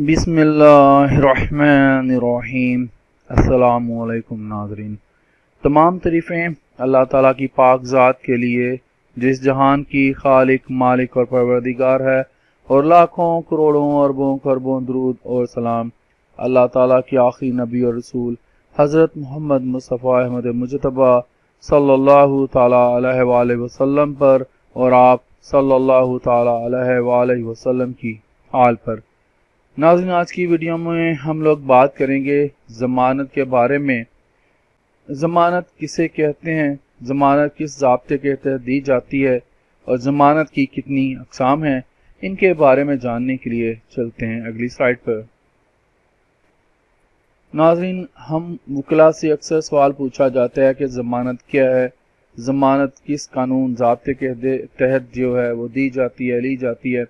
बिस्मिल्लाहिर्रहमानिर्रहीम। अस्सलामुअलैकुम नाज़रीन। तमाम तारीफ़ें अल्लाह ताला की पाक ज़ात के लिए जिस जहान की खालिक मालिक और परवरदिगार है, और लाखों करोड़ों अरबों खरबों दरूद और सलाम अल्लाह ताला के आखिरी नबी और रसूल हज़रत मोहम्मद मुस्तफ़ा अहमद मुजतबा सल्लल्लाहु ताला अलैहि वसल्लम पर और आप सल्लल्लाहु ताला अलैहि वसल्लम की आल पर। नाज़रीन, आज की वीडियो में हम लोग बात करेंगे ज़मानत के बारे में। ज़मानत किसे कहते हैं, ज़मानत किस ज़ाब्ते के तहत दी जाती है और ज़मानत की कितनी अक़साम हैं, इनके बारे में जानने के लिए चलते हैं अगली स्लाइड पर। नाज़रीन, हम वकला से अक्सर सवाल पूछा जाता है कि ज़मानत क्या है, ज़मानत किस कानून ज़ाब्ते के तहत जो है वो दी जाती है, ली जाती है,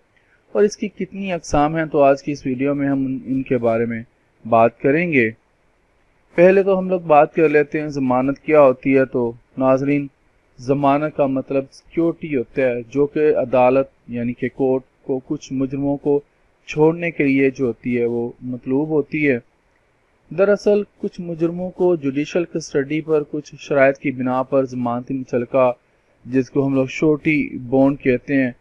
और इसकी कितनी अक़साम हैं। तो आज की इस वीडियो में हम इनके बारे में बात करेंगे। पहले तो हम लोग बात कर लेते हैं ज़मानत क्या होती है। तो नाज़रीन, ज़मानत का मतलब सिक्योरिटी होता है जो कि अदालत यानी कि कोर्ट को कुछ मुजरमों को छोड़ने के लिए जो होती है वो मतलूब होती है। दरअसल कुछ मुजरमों को जुडिशल कस्टडी पर कुछ शराइत की बिना पर ज़मानती मुचलका, जिसको हम लोग श्योरिटी बॉन्ड कहते हैं,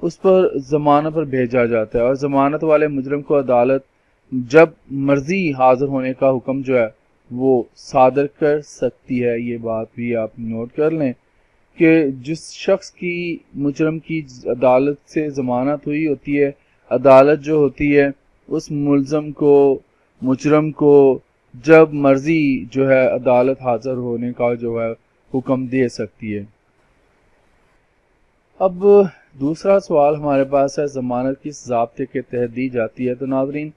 उस पर ज़मानत पर भेजा जाता है, और ज़मानत वाले मुजरम को अदालत जब मर्जी हाजिर होने का हुक्म जो है वो सादर कर सकती है। ये बात भी आप नोट कर लें कि जिस शख्स की मुजरम की अदालत से ज़मानत हुई होती है, अदालत जो होती है उस मुजरम को जब मर्जी जो है अदालत हाजिर होने का जो है हुक्म दे सकती है। अब दूसरा सवाल हमारे पास है, ज़मानत किस ज़ाब्ते के तहत दी जाती है। तो नाज़रीन,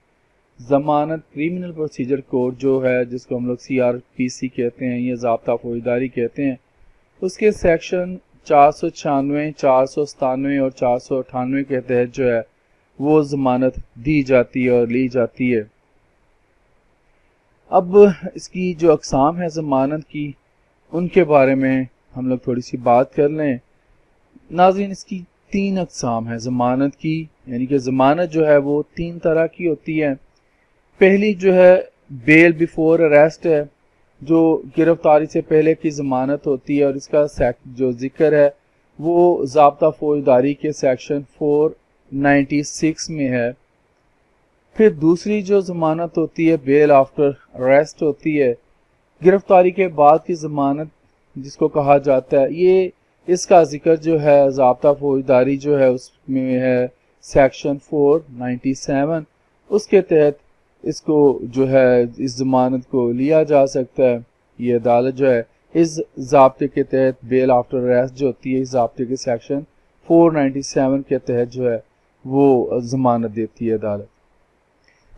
ज़मानत क्रिमिनल प्रोसीजर कोड जो है, जिसको हम लोग CRPC कहते हैं, ये ज़ाब्ता फौजदारी कहते हैं, उसके सेक्शन 496, 497 और 498 के तहत जो है वो ज़मानत दी जाती है और ली जाती है। अब इसकी जो अक़साम है ज़मानत की, उनके बारे में हम लोग थोड़ी सी बात कर लें। नाज़रीन, इसकी 3 अक़साम है ज़मानत की, यानी कि ज़मानत जो है वो 3 तरह की होती है। पहली जो है बेल बिफोर अरेस्ट है, जो गिरफ्तारी से पहले की ज़मानत होती है, और इसका जो जिक्र है वो ज़ाब्ता फौजदारी के सेक्शन 496 में है। फिर दूसरी जो ज़मानत होती है बेल आफ्टर अरेस्ट होती है, गिरफ्तारी के बाद की ज़मानत जिसको कहा जाता है। ये इसका जिक्र जो है ज़ाब्ता फौजदारी जो है उसमें है सेक्शन 497, उसके तहत इसको जो है इस ज़मानत को लिया जा सकता है। ये अदालत जो है इस ज़ाब्ते के तहत बेल आफ्टर अरेस्ट जो होती है, इस ज़ाब्ते के सेक्शन 497 के तहत जो है वो ज़मानत देती है अदालत।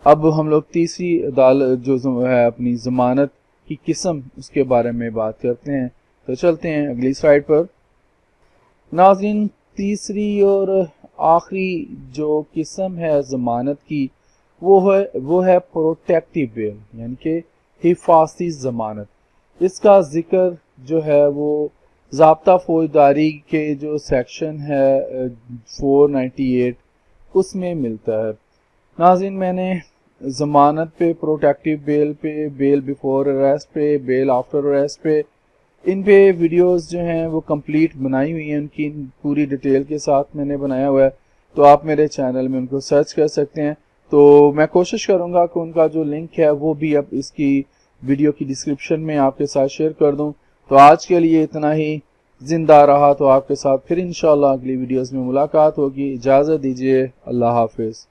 अब हम लोग तीसरी अदालत जो है अपनी ज़मानत की किस्म, उसके बारे में बात करते हैं। तो चलते हैं अगली स्लाइड पर। नाज़रीन, तीसरी और आखिरी जो किस्म है ज़मानत की वो है प्रोटेक्टिव बेल, यानी कि हिफाज़ती ज़मानत। इसका जिक्र जो है वो ज़ाब्ता फौजदारी के जो सेक्शन है 498 उसमें मिलता है। नाज़रीन, मैंने ज़मानत पे, प्रोटेक्टिव बेल पे, बेल बिफोर अरेस्ट पे, बेल आफ्टर अरेस्ट पे, इन पे वीडियोस जो हैं वो कंप्लीट बनाई हुई हैं, उनकी पूरी डिटेल के साथ मैंने बनाया हुआ है। तो आप मेरे चैनल में उनको सर्च कर सकते हैं। तो मैं कोशिश करूंगा कि उनका जो लिंक है वो भी अब इसकी वीडियो की डिस्क्रिप्शन में आपके साथ शेयर कर दूं। तो आज के लिए इतना ही। जिंदा रहा तो आपके साथ फिर इंशाल्लाह अगली वीडियोस में मुलाकात होगी। इजाज़त दीजिए। अल्लाह हाफिज़।